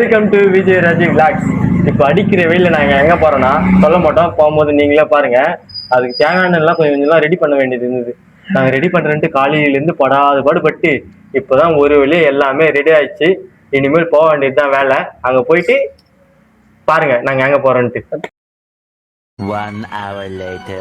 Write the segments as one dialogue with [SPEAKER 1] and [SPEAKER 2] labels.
[SPEAKER 1] Welcome to Vijay Raji vlogs. இப்போ அடிக்கிற வெயில நாங்கள் எங்கே போகிறோன்னா சொல்ல மாட்டோம். போகும்போது நீங்களே பாருங்க. அதுக்கு தேவையான எல்லாம் கொஞ்சம் ரெடி பண்ண வேண்டியது இருந்தது. நாங்கள் ரெடி பண்ணுறேன்ட்டு காலையிலேருந்து படாத பாடுபட்டு இப்போதான் ஒரு வழியே எல்லாமே ரெடி ஆயிடுச்சு. இனிமேல் போக வேண்டியது தான் வேலை. அங்கே போயிட்டு பாருங்க நாங்கள் எங்கே போகிறோன்ட்டு.
[SPEAKER 2] 1 hour later.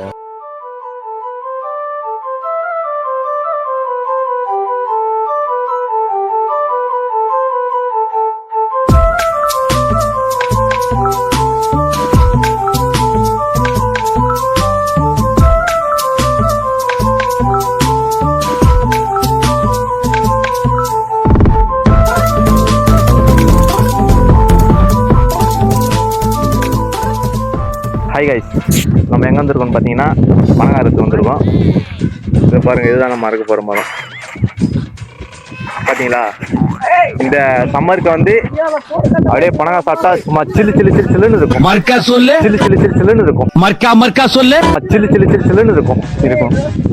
[SPEAKER 3] ஹாய் கைஸ், நம்ம எங்கே வந்திருக்கோம்னு பார்த்தீங்கன்னா பனங்காரத்துக்கு வந்திருக்கோம். இதை பாருங்கள், இதுதான் நம்ம அறுக்க போகிற மரம். பார்த்தீங்களா, இந்த சம்மருக்கு வந்து அப்படியே பனங்காய் சாப்பிட்டா சும்மா சில்லு சில்லு சில்லு சில்லுன்னு இருக்கும்.
[SPEAKER 4] மர்க்கா சொல்லு.
[SPEAKER 3] சில்லு சில்லு சில்லு சில்லுன்னு இருக்கும்.
[SPEAKER 4] மர்க்கா சொல்லு.
[SPEAKER 3] சில்லு சில்லு சில்லு சில்லுன்னு இருக்கும்.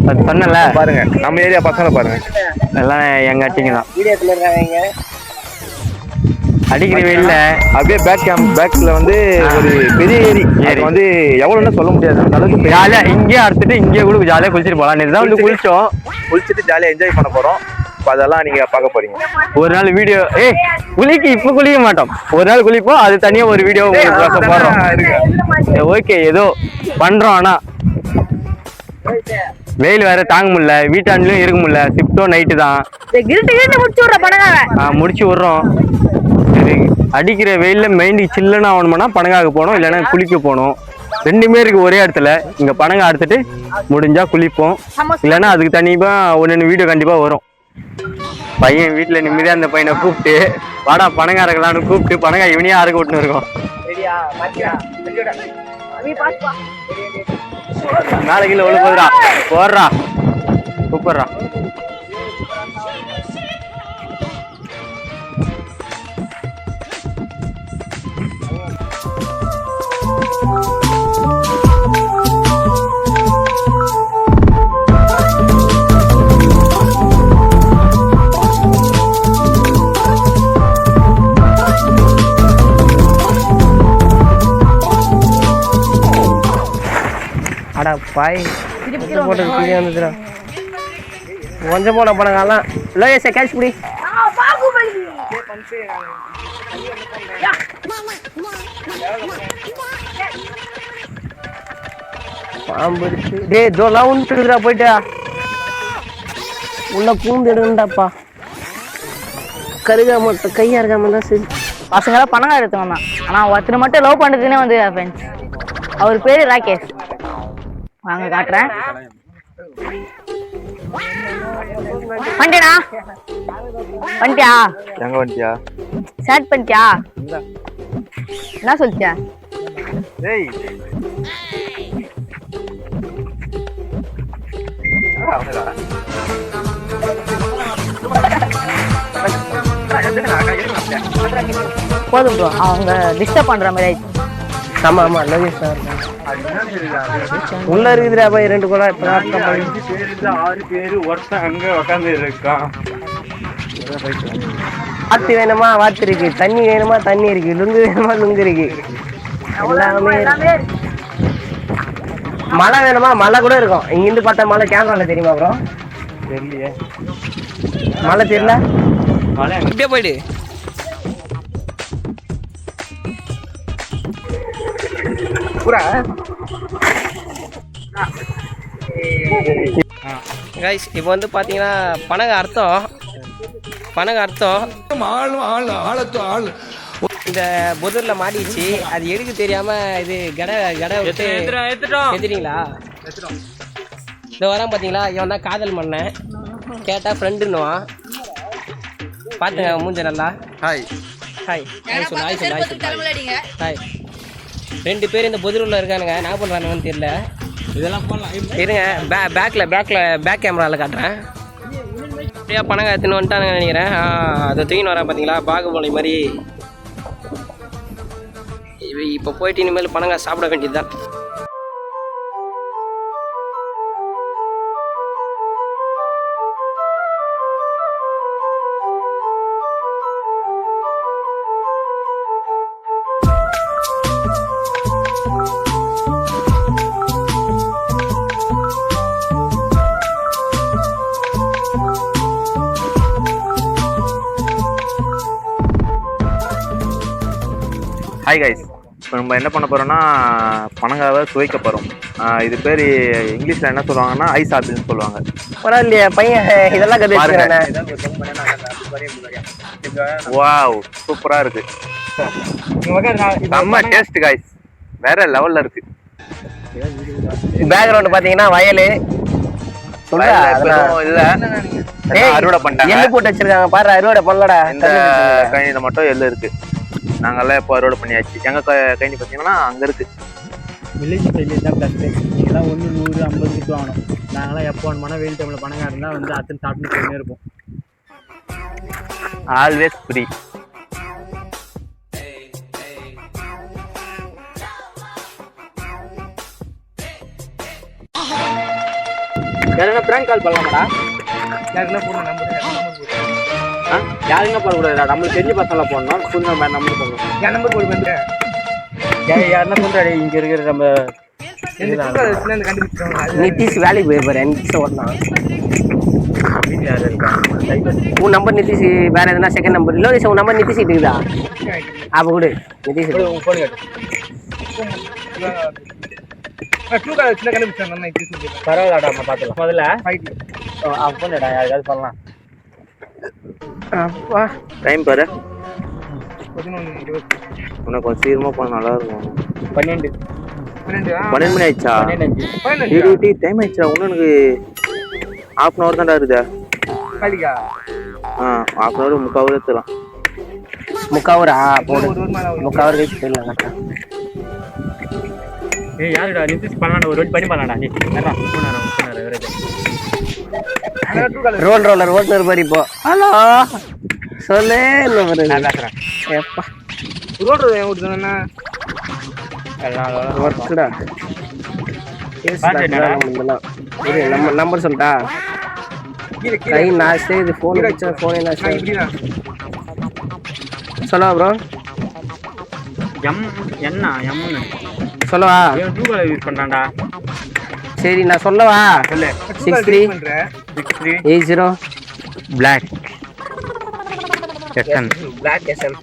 [SPEAKER 3] அது சொன்னல பாருங்க, நம்ம ஏரியா பசங்க பாருங்க எல்லாம் எங்க அட்டிங்க தான். அடிக்கிற வெயில்ல அப்படியே பேக்ல வந்து ஒரு பெரிய ஏரி வந்து எவ்வளவுன்னு சொல்ல முடியாது. அந்த அளவுக்கு ஜாலியா இங்கே அறுத்துட்டு இங்கே கூட ஜாலியா குளிச்சுட்டு போகலாம். நேற்று வந்து குளிச்சுட்டு ஜாலியா என்ஜாய் பண்ண போறோம். அதெல்லாம் நீங்க பார்க்க போறீங்க. ஒரு நாள் வீடியோ இப்ப குளிக்க மாட்டோம். ஒரு நாள் குளிப்போம், அது தனியா ஒரு வீடியோ போடுறோம். ஓகே, ஏதோ பண்றோம். ஆனா வெயில் வேற தாங்க முடியல, வீட்டாண்டிலும் இருக்க முடியல. ஷிஃப்டும் நைட்டு தான் முடிச்சு விடுறோம். அடிக்கிற வெயில்ல மெயின்டி சில்லுன்னு ஆகணும்னா பனங்காக போகணும், இல்லைன்னா குளிக்க போகணும். ரெண்டுமே இருக்கு ஒரே இடத்துல. இங்க பனங்காய் அறுத்துட்டு முடிஞ்சா குளிப்போம், இல்லைன்னா அதுக்கு தனிப்பா ஒன்னு வீடியோ கண்டிப்பா வரும். பையன் வீட்டுல நிம்மதியா அந்த பையனை கூப்பிட்டு வாடா பனங்காய் அறுக்கலான்னு கூப்பிட்டு பனங்காய் இவனையா அறுக்க விட்டுன்னு இருக்கோம். நாளைக்கு உள்ள போதுடா, போடுறா கூப்பிடுறா.
[SPEAKER 5] அடா பாய் போட்டது கீழே வந்துடுறா. கொஞ்சம் போன பணங்கள்லாம் லோயஸை கேட்ச் பிடி. பாம்பு இருக்கு. டே இதெல்லாம் உண்டுடா, போயிட்டா உள்ள பூந்து எடுங்கடாப்பா. கருகா மட்டும் கையா இருக்காம தான் சரி.
[SPEAKER 6] பசங்களாம் பணம் எடுத்தோம். ஆனா ஒருத்தர் மட்டும் லவ் பண்றதுன்னே வந்து ஃப்ரெண்ட்ஸ். அவர் பேரு ராகேஷ். வாங்க காட்டுறேன். வந்துடா வந்துட்டியா?
[SPEAKER 3] எங்க வந்துட்டியா?
[SPEAKER 6] ஸ்டார்ட் பண்ணிட்டியா? என்ன சொல்லிட்டியா?
[SPEAKER 3] ஏய்
[SPEAKER 6] போதும் ப்ரோ, அவங்க டிஸ்டர்ப் பண்ற மாதிரி ஆயிடுச்சு.
[SPEAKER 5] ஆமா ஆமா லோகேஷ் சார் உள்ள இருக்குதுடா போய் 2 கூட
[SPEAKER 3] 6 பேரு ஒருத்தன் அங்க உட்காந்து இருக்கான்.
[SPEAKER 5] வாத்து வேணுமா வாத்து இருக்கு, தண்ணி வேணுமா தண்ணி இருக்கு, லுங்கு வேணுமா லுங்கு இருக்கு, எல்லாமே. மழை வேணுமா மழை கூட இருக்கும். இங்கிருந்து பார்த்தா மழை கேமரால தெரியுமா ப்ரோ?
[SPEAKER 3] தெரியலையே.
[SPEAKER 5] மழை தெரியல.
[SPEAKER 3] மழை
[SPEAKER 5] அப்படியே போயிடு. கைஸ் இப்போ வந்து பார்த்தீங்கன்னா பனங்காய் அர்த்தம் இந்த புதூரில் மாட்டிச்சு. அது எடுக்க தெரியாம இது கடை விட்டு எடுத்துட்டீங்களா? இந்த வரான் பார்த்தீங்களா, இவன் தான் காதல் மன்னன். கேட்டால் ஃப்ரெண்டுன்னுவான். பார்த்துங்க மூஞ்ச நல்லா. ஹாய் ஹாய் ஹாய் சொல்லு ஹாய் சொல்லு ஹாய் சொல்லு ஹாய். 2 பேர் இந்த புதூரில் இருக்கானுங்க. என்ன பண்ணுறானுங்கன்னு தெரியல. இதெல்லாம் இருங்க, பேக் கேமராவில் காட்டுறேன். அப்படியே பணங்க எடுத்துன்னு வந்துட்டானுங்க நினைக்கிறேன். அதை தூக்கின்னு வரேன் பார்த்தீங்களா, பாகுபலி மாதிரி. இப்போ போயிட்டு இனிமேல் பணங்க சாப்பிட வேண்டியது தான்.
[SPEAKER 3] ஹாய் கைஸ், இப்போ நம்ம என்ன பண்ண போறோம்னா பனங்காவை துவைக்க போறோம். இது பேர் இங்கிலீஷ்ல என்ன சொல்லுவாங்கன்னா ஐஸ் ஆப்பிள்னு சொல்லுவாங்க.
[SPEAKER 5] பரவாயில்லையா பையன் இதெல்லாம் கற்றுக்கிறேன்.
[SPEAKER 3] வாவ், சூப்பரா இருக்கு. செம்ம டேஸ்ட் கைஸ், வேற லெவல்ல இருக்கு.
[SPEAKER 5] பேக்ரவுண்ட் பாத்தீங்கன்னா வயலு
[SPEAKER 3] இல்ல அறுவடை பண்ணிட்டாங்க.
[SPEAKER 5] எள்ளு போட்டு வச்சிருக்காங்க பாரு, அறுவடை பண்ணலடா.
[SPEAKER 3] இந்த கைனில மட்டும் எள்ளு இருக்கு. நாங்கெல்லாம் இப்போ அறுவடை பண்ணியாச்சு. எங்க கைனி பார்த்தீங்கன்னா அங்க இருக்கு.
[SPEAKER 1] வில்லேஜ் சைட்லேயே தான் பெஸ்ட்டு. நீங்கள்லாம் 100, 100, 50 கிட்ட வாங்கணும். நாங்களாம் எப்போ வேணுமானா வெயில் டைமில் பணங்காக இருந்தால் வந்து அத்தனை சாப்பிட்டு போயின்னே இருப்போம்.
[SPEAKER 3] Always free.
[SPEAKER 1] யாருன்னா பிராங்க் கால் பண்ணலாமாடா? யாருன்னா போடணும் நம்பர் யாருன்னா போடக்கூடாதுடா. நம்மளுக்கு தெரிஞ்ச பசங்களாம் போடணும். புது நம்பர் போடணும். என் நம்பர் போடு பண்ணுறேன். யாருன்னா சொல்கிறாடி இங்கே இருக்கிற நம்ம
[SPEAKER 5] நிதிஷ் வேலைக்கு போயிருப்பாரு. நிதிஷ் ஓடலாம்.
[SPEAKER 1] வீட்டில் யாரும் இருக்கா?
[SPEAKER 5] உன் நம்பர் நிதிஷ் வேற எதுனா செகண்ட் நம்பர் இல்லை உன் நம்பர் நிதிஷ் இருக்குதா? அப்போ கொடு நிதிஷ்.
[SPEAKER 1] உன் ஃபோன் கேட்டு பரவாயில்லடா, நம்ம பார்த்துக்கலாம். முதல்ல ஃபோன்டா யாருக்காவது பண்ணலாம்.
[SPEAKER 5] அப்பா
[SPEAKER 3] டைம் பாரு. உனக்கு கொஞ்சம் சீக்கிரமா போன நல்லா இருக்கும்.
[SPEAKER 1] 12
[SPEAKER 3] மணி ஆயிடுச்சா? டைம் ஆயிடுச்சா? இன்னும் எனக்கு ½ hour தான்டா இருக்குதா? ½ hour 3/4 hour எடுத்துலாம்.
[SPEAKER 5] 3/4 hour போடு. 3/4 hour கழிச்சு போயிடலாம்.
[SPEAKER 1] ஏய் யாருடா நிதிஷ் பண்ணலாம்டா, ஒரு வாட்டி பண்ணி பண்ணலாம்டா. நீ நேரா
[SPEAKER 5] ரோல் ரோலர் ஓட்டுநர் பாரு இப்போ. ஹலோ சொல்லு.
[SPEAKER 1] நான் பேசுறேன்.
[SPEAKER 5] எப்பா
[SPEAKER 1] ரோட் ஓட்டுதுன்னா
[SPEAKER 5] ஒர்க்குடா. நம்ம நம்பர் சொல்லிட்டா கை நாச்சு. இது ஃபோன் வச்சா ஃபோனே நாச்சு. சொல்லவா ப்ரோ?
[SPEAKER 1] என்ன எம்னு
[SPEAKER 5] சொல்லவா?
[SPEAKER 1] ட்ரூ காலர் யூஸ் பண்றான்டா.
[SPEAKER 5] சரி நான் சொல்லவா?
[SPEAKER 1] சொல்லு.
[SPEAKER 5] 6380
[SPEAKER 1] பிளாக் எக்ஸன்.
[SPEAKER 5] Block SM.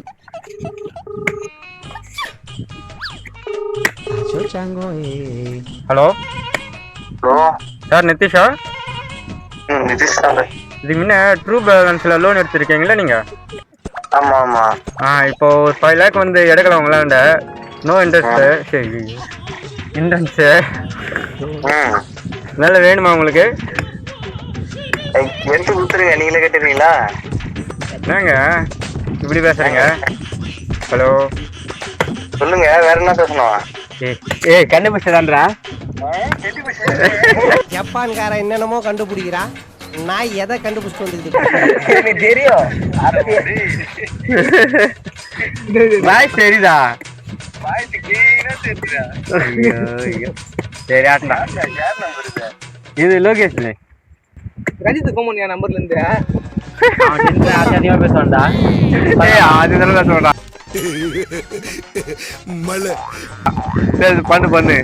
[SPEAKER 1] ஹலோ சார், நிதிஷா?
[SPEAKER 3] நிதிஷ் தான்.
[SPEAKER 1] இதுக்கு முன்ன ட்ரூ பேலன்ஸ்ல லோன் எடுத்திருக்கீங்களா நீங்க?
[SPEAKER 3] ஆமா ஆமா.
[SPEAKER 1] இப்போ ஒரு 5 lakh வந்து எடுக்கலாம் உங்களாண்ட. No interest. சரி இன்ட்ரெஸ்ட் நல்ல வேணுமா உங்களுக்கு?
[SPEAKER 3] எடுத்து கொடுத்துருங்க. நீங்களே கேட்டுருவீங்களா?
[SPEAKER 1] என்னங்க இப்படி பேசுறீங்க? ஹலோ
[SPEAKER 3] சொல்லுங்க, வேற என்ன பேசணும்?
[SPEAKER 1] ஏய் கண்டுபிடிச்சதான்றா.
[SPEAKER 5] ஜப்பான்காரன் என்னென்னமோ கண்டுபிடிக்கிறா. நான் எதை கண்டுபிடிச்சிட்டு வந்துக்கிட்டு
[SPEAKER 3] தெரியும்.
[SPEAKER 1] பாய் சரிதா. சரி ஆட்டா. இது லோகேஷ்
[SPEAKER 5] ரஜித் கோமன் என் நம்பர்ல இருந்து
[SPEAKER 1] அதிகமா பேசுவான்டா. அதுதானே பேசுவான்டா. சரி பண்ணு பண்ணு.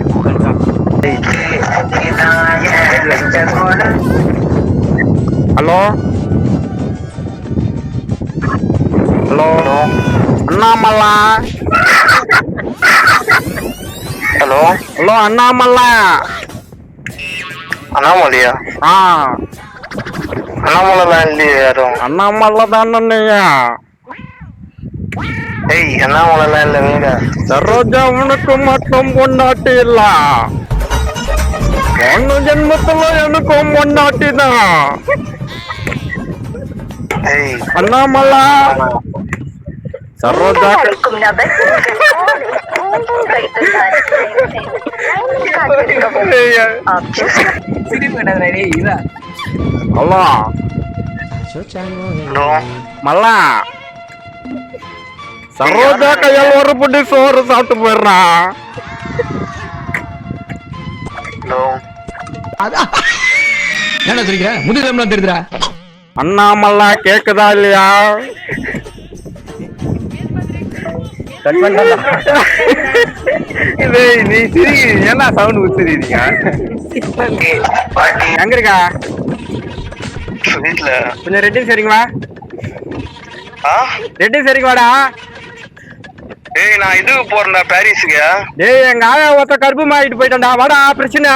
[SPEAKER 1] ஹலோ ஹலோ அண்ணாமலா.
[SPEAKER 3] ஹலோ
[SPEAKER 1] ஹலோ அண்ணாமலா.
[SPEAKER 3] அண்ணாமலையா? அண்ணாமலை இல்லையே யாரும்.
[SPEAKER 1] அண்ணாமலை தானே நீங்க?
[SPEAKER 3] ஏய் அண்ணாமலை இல்ல வீட.
[SPEAKER 1] சரோஜா உனக்கு மட்டும் பொண்டாட்டி இல்ல, ஒன்னு ஜென்மத்துல எனக்கும் பொண்டாட்டி தான்.
[SPEAKER 3] ஏய்
[SPEAKER 1] அண்ணாமலா. சரோஜா ஹலோ மல்லா. சரோஜா கையால் ஒரு புட்டி சோறு சாப்பிட்டு போயிடுறான்.
[SPEAKER 2] என்ன சொல்லிக்கிற? முதுகெலும்புலாம் தெரியுதுடா.
[SPEAKER 1] அண்ணாமல்லா கேக்குதா இல்லையா? நீ சிரி என்ன சவுண்ட் ஊத்துறீங்க? எங்க இருக்கா?
[SPEAKER 3] வீட்டுல.
[SPEAKER 1] கொஞ்சம் ரெட்டி சரிங்களா? ரெட்டி சரிங்களாடா?
[SPEAKER 4] ஏய் நான் இதுக்கு போறேன்டா பாரிஸுக்கு.
[SPEAKER 3] டேய் எங்க ஆயா ஒருத்த கருப்பு மாறிட்டு போயிட்டான்டா, வாடா பிரச்சனை.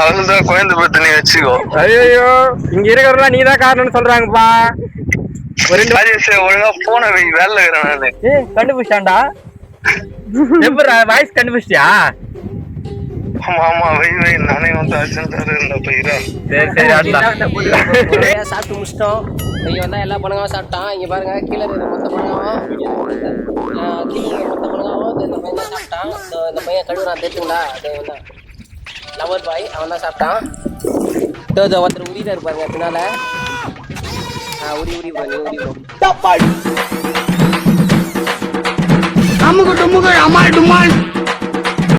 [SPEAKER 4] அவள்தான் குழந்தை பத்தினி வச்சுக்கோ.
[SPEAKER 3] ஐயோ இங்க இருக்கிறவங்க நீ தான் காரணம்னு சொல்றாங்கப்பா. ஒரு
[SPEAKER 4] ராஜேஷ் ஒழுங்கா போன வை, வேலை இருக்கிறேன் நானு.
[SPEAKER 3] ஏய் கண்டுபிடிச்சான்டா. எப்பரா வாய்ஸ் கண்டுபிடிச்சியா?
[SPEAKER 4] ஆமா ஆமா வை வை, நானே வந்து அர்ஜென்ட் இருந்த போயிரா.
[SPEAKER 3] சரி சரி ஆடலாம்.
[SPEAKER 5] சாப்பிட்டு முடிச்சிட்டோம். இங்க வந்தா எல்லா பழங்களும் சாப்பிட்டான். இங்க பாருங்க கீழே இருக்கிற மொத்த பழங்களும் கீழே இருக்கிற மொத்த பழங்களும் இந்த பையன் தான் சாப்பிட்டான். இந்த பையன் கழுவுறான் தெரியுங்களா? அது லவர் பாய், அவன் தான் சாப்பிட்டான். ஒருத்தர் உரிதா இருப்பாருங்க பின்னால. உரி ப்ரோ.
[SPEAKER 2] அம்முக்கு டும்முக்கு அம்மாள் டும்மாள்